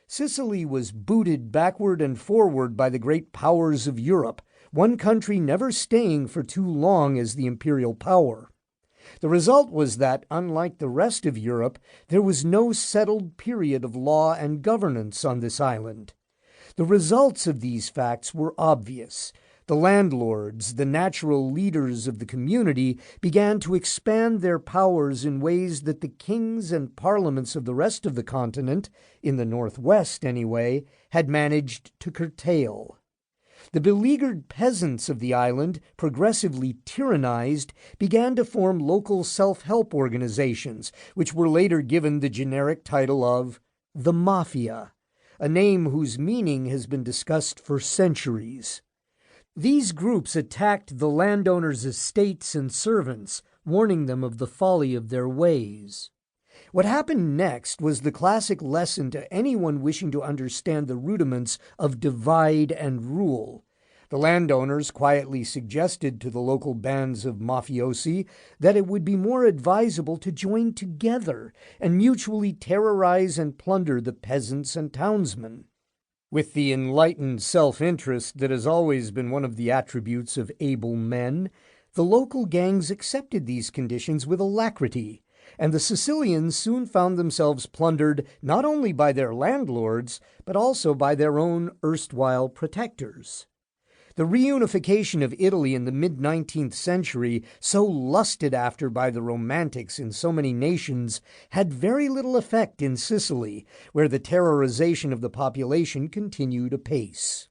Sicily was booted backward and forward by the great powers of Europe, one country never staying for too long as the imperial power. The result was that, unlike the rest of Europe, there was no settled period of law and governance on this island. The results of these facts were obvious. The landlords, the natural leaders of the community, began to expand their powers in ways that the kings and parliaments of the rest of the continent, in the northwest anyway, had managed to curtail. The beleaguered peasants of the island, progressively tyrannized, began to form local self-help organizations, which were later given the generic title of the Mafia, a name whose meaning has been discussed for centuries. These groups attacked the landowners' estates and servants, warning them of the folly of their ways. What happened next was the classic lesson to anyone wishing to understand the rudiments of divide and rule. The landowners quietly suggested to the local bands of mafiosi that it would be more advisable to join together and mutually terrorize and plunder the peasants and townsmen. With the enlightened self-interest that has always been one of the attributes of able men, the local gangs accepted these conditions with alacrity, and the Sicilians soon found themselves plundered not only by their landlords, but also by their own erstwhile protectors. The reunification of Italy in the mid-19th century, so lusted after by the Romantics in so many nations, had very little effect in Sicily, where the terrorization of the population continued apace.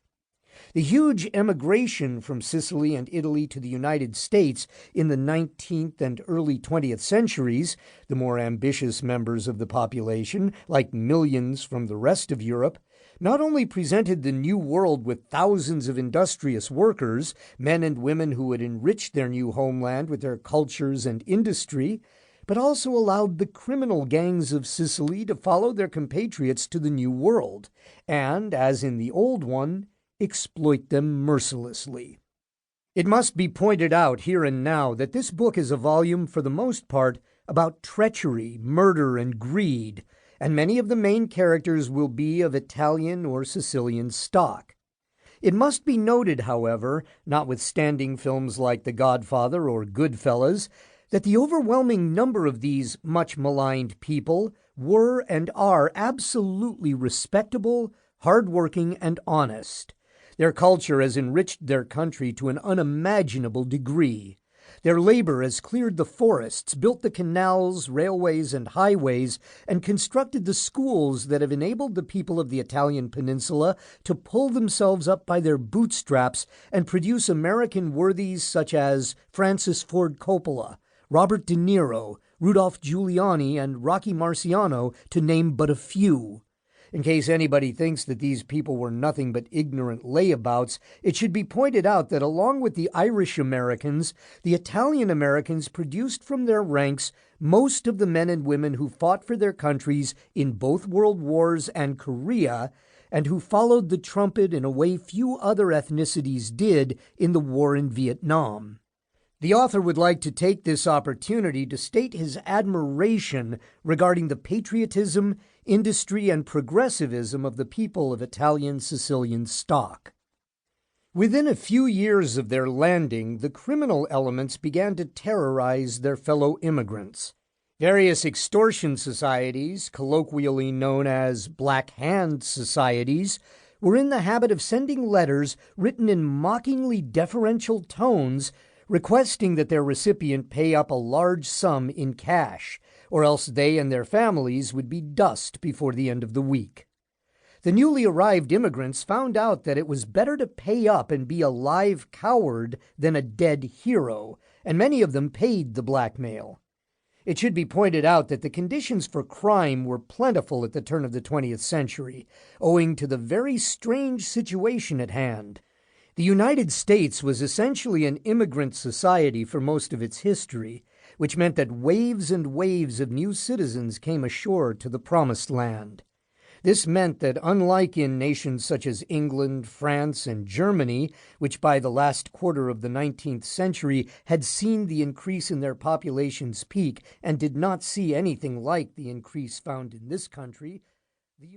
The huge emigration from Sicily and Italy to the United States in the 19th and early 20th centuries, the more ambitious members of the population, like millions from the rest of Europe, not only presented the New World with thousands of industrious workers, men and women who would enrich their new homeland with their cultures and industry, but also allowed the criminal gangs of Sicily to follow their compatriots to the New World, and, as in the Old One, exploit them mercilessly. It must be pointed out here and now that this book is a volume, for the most part, about treachery, murder, and greed, and many of the main characters will be of Italian or Sicilian stock. It must be noted, however, notwithstanding films like The Godfather or Goodfellas, that the overwhelming number of these much-maligned people were and are absolutely respectable, hard-working, and honest. Their culture has enriched their country to an unimaginable degree. Their labor has cleared the forests, built the canals, railways, and highways, and constructed the schools that have enabled the people of the Italian peninsula to pull themselves up by their bootstraps and produce American worthies such as Francis Ford Coppola, Robert De Niro, Rudolph Giuliani, and Rocky Marciano, to name but a few. In case anybody thinks that these people were nothing but ignorant layabouts, it should be pointed out that along with the Irish Americans, the Italian Americans produced from their ranks most of the men and women who fought for their countries in both World Wars and Korea, and who followed the trumpet in a way few other ethnicities did in the war in Vietnam. The author would like to take this opportunity to state his admiration regarding the patriotism, industry, and progressivism of the people of Italian-Sicilian stock. Within a few years of their landing, the criminal elements began to terrorize their fellow immigrants. Various extortion societies, colloquially known as Black Hand societies, were in the habit of sending letters written in mockingly deferential tones requesting that their recipient pay up a large sum in cash, or else they and their families would be dust before the end of the week. The newly arrived immigrants found out that it was better to pay up and be a live coward than a dead hero, and many of them paid the blackmail. It should be pointed out that the conditions for crime were plentiful at the turn of the 20th century, owing to the very strange situation at hand. The United States was essentially an immigrant society for most of its history, which meant that waves and waves of new citizens came ashore to the Promised Land. This meant that, unlike in nations such as England, France, and Germany, which by the last quarter of the 19th century had seen the increase in their population's peak and did not see anything like the increase found in this country, the